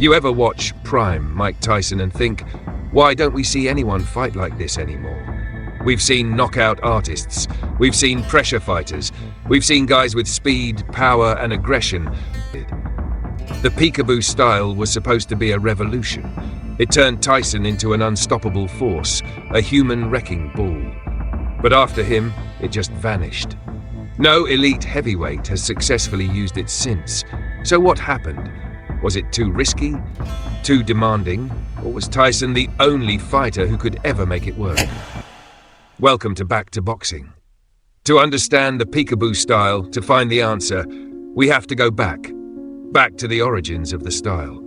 You ever watch Prime Mike Tyson and think, why don't we see anyone fight like this anymore? We've seen knockout artists, we've seen pressure fighters, we've seen guys with speed, power and aggression. The Peekaboo style was supposed to be a revolution. It turned Tyson into an unstoppable force, a human wrecking ball. But after him, it just vanished. No elite heavyweight has successfully used it since. So what happened? Was it too risky? Too demanding? Or was Tyson the only fighter who could ever make it work? Welcome to Back to Boxing. To understand the Peekaboo style, to find the answer, we have to go back. Back to the origins of the style.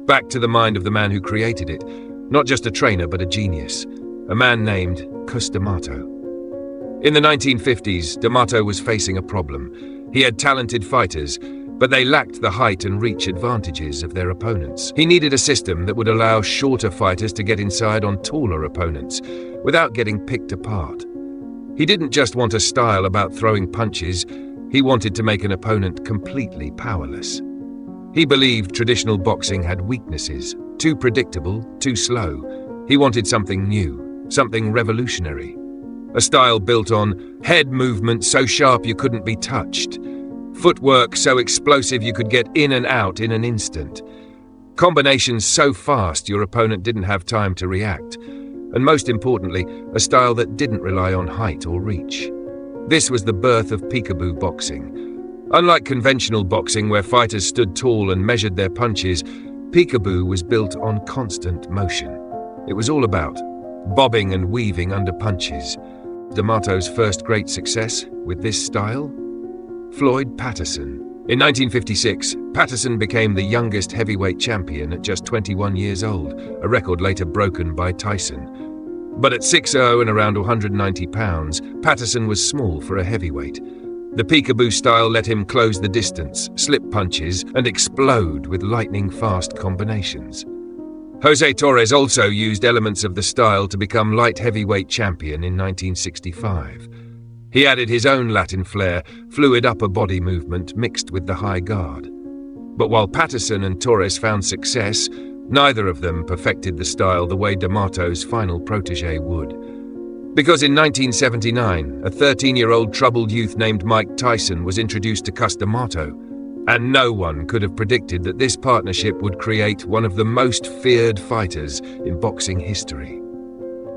Back to the mind of the man who created it. Not just a trainer, but a genius. A man named Cus D'Amato. In the 1950s, D'Amato was facing a problem. He had talented fighters, but they lacked the height and reach advantages of their opponents. He needed a system that would allow shorter fighters to get inside on taller opponents without getting picked apart. He didn't just want a style about throwing punches, he wanted to make an opponent completely powerless. He believed traditional boxing had weaknesses, too predictable, too slow. He wanted something new, something revolutionary. A style built on head movement so sharp you couldn't be touched, footwork so explosive you could get in and out in an instant, combinations so fast your opponent didn't have time to react, and most importantly, a style that didn't rely on height or reach. This was the birth of Peekaboo boxing. Unlike conventional boxing where fighters stood tall and measured their punches, Peekaboo was built on constant motion. It was all about bobbing and weaving under punches. D'Amato's first great success with this style? Floyd Patterson. In 1956, Patterson became the youngest heavyweight champion at just 21 years old, a record later broken by Tyson. But at 6'0" and around 190 pounds, Patterson was small for a heavyweight. The Peekaboo style let him close the distance, slip punches, and explode with lightning-fast combinations. Jose Torres also used elements of the style to become light heavyweight champion in 1965. He added his own Latin flair, fluid upper body movement mixed with the high guard. But while Patterson and Torres found success, neither of them perfected the style the way D'Amato's final protege would. Because in 1979, a 13-year-old troubled youth named Mike Tyson was introduced to Cus D'Amato, and no one could have predicted that this partnership would create one of the most feared fighters in boxing history.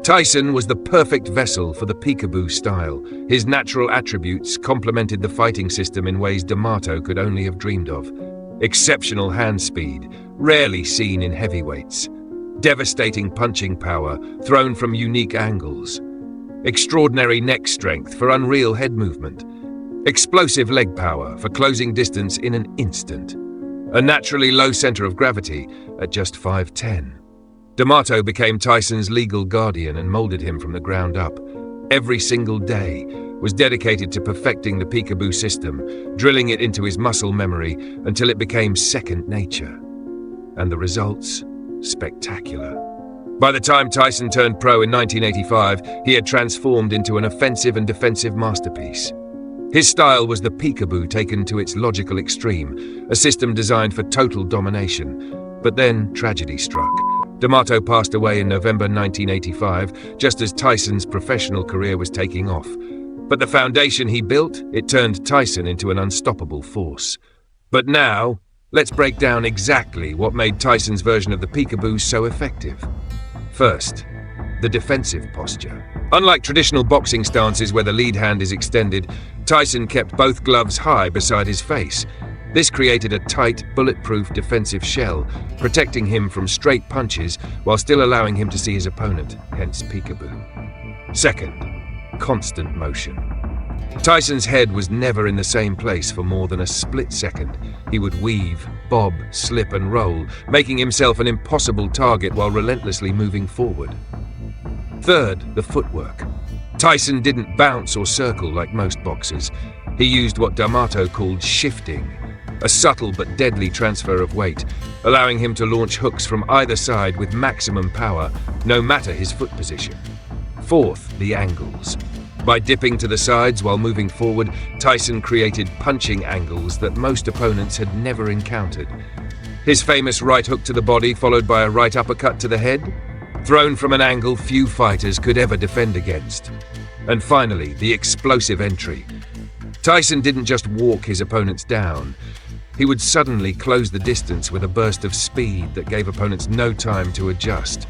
Tyson was the perfect vessel for the Peekaboo style. His natural attributes complemented the fighting system in ways D'Amato could only have dreamed of. Exceptional hand speed, rarely seen in heavyweights. Devastating punching power, thrown from unique angles. Extraordinary neck strength for unreal head movement. Explosive leg power for closing distance in an instant. A naturally low center of gravity at just 5'10". D'Amato became Tyson's legal guardian and molded him from the ground up. Every single day was dedicated to perfecting the Peekaboo system, drilling it into his muscle memory until it became second nature. And the results? Spectacular. By the time Tyson turned pro in 1985, he had transformed into an offensive and defensive masterpiece. His style was the Peekaboo taken to its logical extreme, a system designed for total domination. But then tragedy struck. D'Amato passed away in November 1985, just as Tyson's professional career was taking off. But the foundation he built, it turned Tyson into an unstoppable force. But now, let's break down exactly what made Tyson's version of the Peekaboo so effective. First, the defensive posture. Unlike traditional boxing stances where the lead hand is extended, Tyson kept both gloves high beside his face. This created a tight, bulletproof defensive shell, protecting him from straight punches while still allowing him to see his opponent, hence Peekaboo. Second, constant motion. Tyson's head was never in the same place for more than a split second. He would weave, bob, slip and roll, making himself an impossible target while relentlessly moving forward. Third, the footwork. Tyson didn't bounce or circle like most boxers. He used what D'Amato called shifting, a subtle but deadly transfer of weight, allowing him to launch hooks from either side with maximum power, no matter his foot position. Fourth, the angles. By dipping to the sides while moving forward, Tyson created punching angles that most opponents had never encountered. His famous right hook to the body followed by a right uppercut to the head, thrown from an angle few fighters could ever defend against. And finally, the explosive entry. Tyson didn't just walk his opponents down. He would suddenly close the distance with a burst of speed that gave opponents no time to adjust.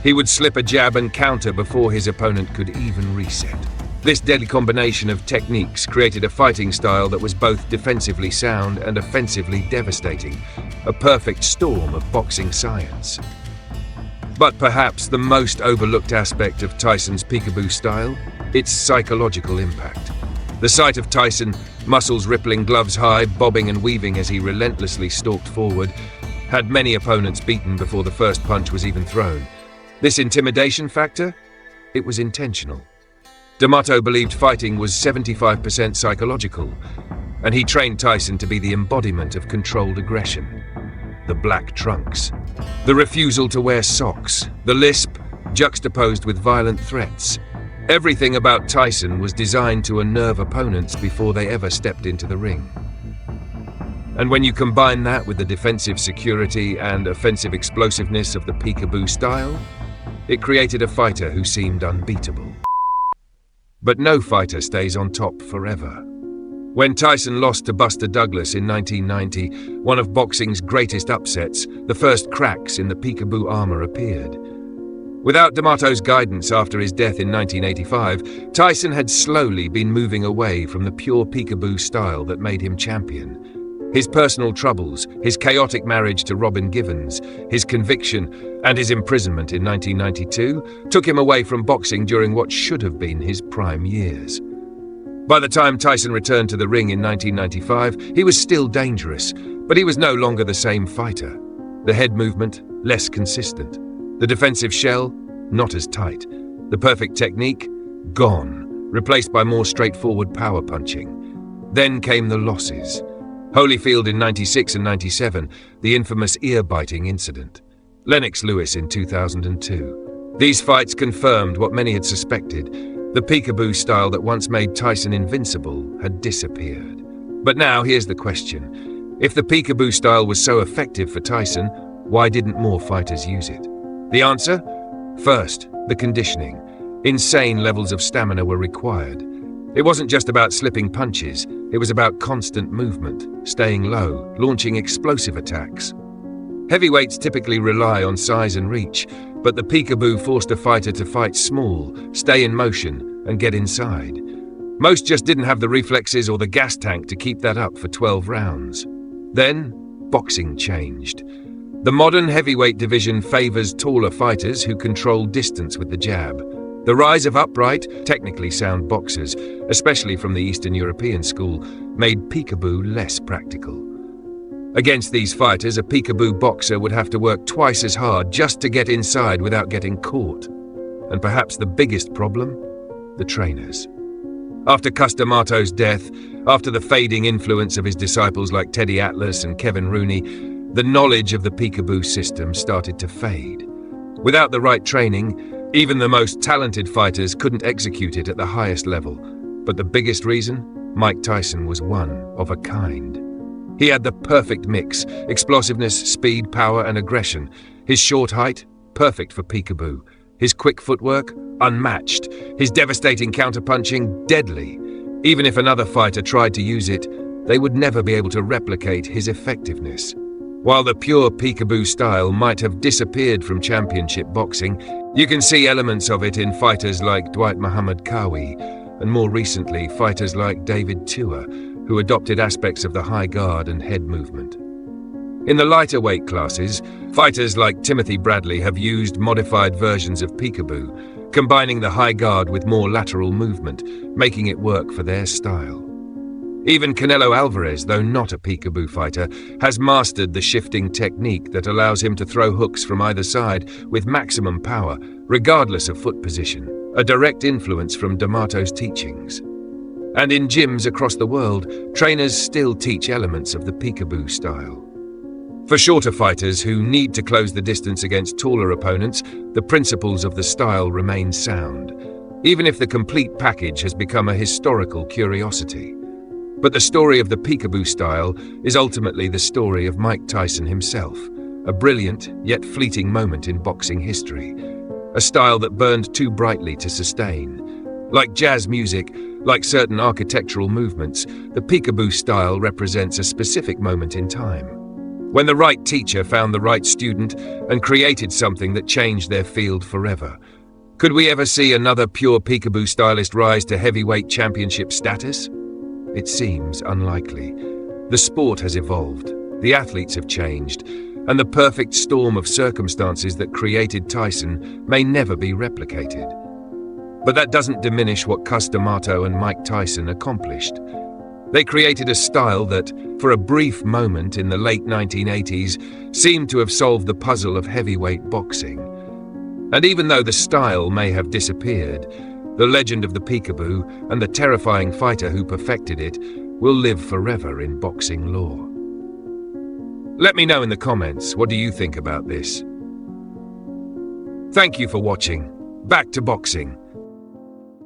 He would slip a jab and counter before his opponent could even reset. This deadly combination of techniques created a fighting style that was both defensively sound and offensively devastating, a perfect storm of boxing science. But perhaps the most overlooked aspect of Tyson's Peekaboo style, its psychological impact. The sight of Tyson, muscles rippling, gloves high, bobbing and weaving as he relentlessly stalked forward, had many opponents beaten before the first punch was even thrown. This intimidation factor? It was intentional. D'Amato believed fighting was 75% psychological, and he trained Tyson to be the embodiment of controlled aggression. The black trunks, the refusal to wear socks, the lisp juxtaposed with violent threats. Everything about Tyson was designed to unnerve opponents before they ever stepped into the ring. And when you combine that with the defensive security and offensive explosiveness of the Peekaboo style, it created a fighter who seemed unbeatable. But no fighter stays on top forever. When Tyson lost to Buster Douglas in 1990, one of boxing's greatest upsets, the first cracks in the Peekaboo armor appeared. Without D'Amato's guidance after his death in 1985, Tyson had slowly been moving away from the pure Peekaboo style that made him champion. His personal troubles, his chaotic marriage to Robin Givens, his conviction, and his imprisonment in 1992 took him away from boxing during what should have been his prime years. By the time Tyson returned to the ring in 1995, he was still dangerous, but he was no longer the same fighter. The head movement, less consistent. The defensive shell, not as tight. The perfect technique, gone, replaced by more straightforward power punching. Then came the losses. Holyfield in 96 and 97, the infamous ear-biting incident. Lennox Lewis in 2002. These fights confirmed what many had suspected. The Peekaboo style that once made Tyson invincible had disappeared. But now here's the question. If the Peekaboo style was so effective for Tyson, why didn't more fighters use it? The answer? First, the conditioning. Insane levels of stamina were required. It wasn't just about slipping punches, it was about constant movement, staying low, launching explosive attacks. Heavyweights typically rely on size and reach, but the Peekaboo forced a fighter to fight small, stay in motion, and get inside. Most just didn't have the reflexes or the gas tank to keep that up for 12 rounds. Then, boxing changed. The modern heavyweight division favors taller fighters who control distance with the jab. The rise of upright, technically sound boxers, especially from the Eastern European school, made Peekaboo less practical. Against these fighters, a Peekaboo boxer would have to work twice as hard just to get inside without getting caught. And perhaps the biggest problem? The trainers. After Cus D'Amato's death, after the fading influence of his disciples like Teddy Atlas and Kevin Rooney, the knowledge of the Peekaboo system started to fade. Without the right training, even the most talented fighters couldn't execute it at the highest level. But the biggest reason? Mike Tyson was one of a kind. He had the perfect mix, explosiveness, speed, power, and aggression. His short height, perfect for Peekaboo. His quick footwork, unmatched. His devastating counterpunching, deadly. Even if another fighter tried to use it, they would never be able to replicate his effectiveness. While the pure Peekaboo style might have disappeared from championship boxing, you can see elements of it in fighters like Dwight Muhammad Qawi, and more recently, fighters like David Tua, who adopted aspects of the high guard and head movement. In the lighter weight classes, fighters like Timothy Bradley have used modified versions of Peekaboo, combining the high guard with more lateral movement, making it work for their style. Even Canelo Alvarez, though not a Peekaboo fighter, has mastered the shifting technique that allows him to throw hooks from either side with maximum power, regardless of foot position, a direct influence from D'Amato's teachings. And in gyms across the world, trainers still teach elements of the Peekaboo style. For shorter fighters who need to close the distance against taller opponents, the principles of the style remain sound, even if the complete package has become a historical curiosity. But the story of the Peekaboo style is ultimately the story of Mike Tyson himself, a brilliant yet fleeting moment in boxing history, a style that burned too brightly to sustain. Like jazz music, like certain architectural movements, the Peekaboo style represents a specific moment in time, when the right teacher found the right student and created something that changed their field forever. Could we ever see another pure Peekaboo stylist rise to heavyweight championship status? It seems unlikely. The sport has evolved, the athletes have changed, and the perfect storm of circumstances that created Tyson may never be replicated. But that doesn't diminish what Cus D'Amato and Mike Tyson accomplished. They created a style that, for a brief moment in the late 1980s, seemed to have solved the puzzle of heavyweight boxing. And even though the style may have disappeared, the legend of the Peekaboo and the terrifying fighter who perfected it will live forever in boxing lore. Let me know in the comments, what do you think about this? Thank you for watching. Back to boxing.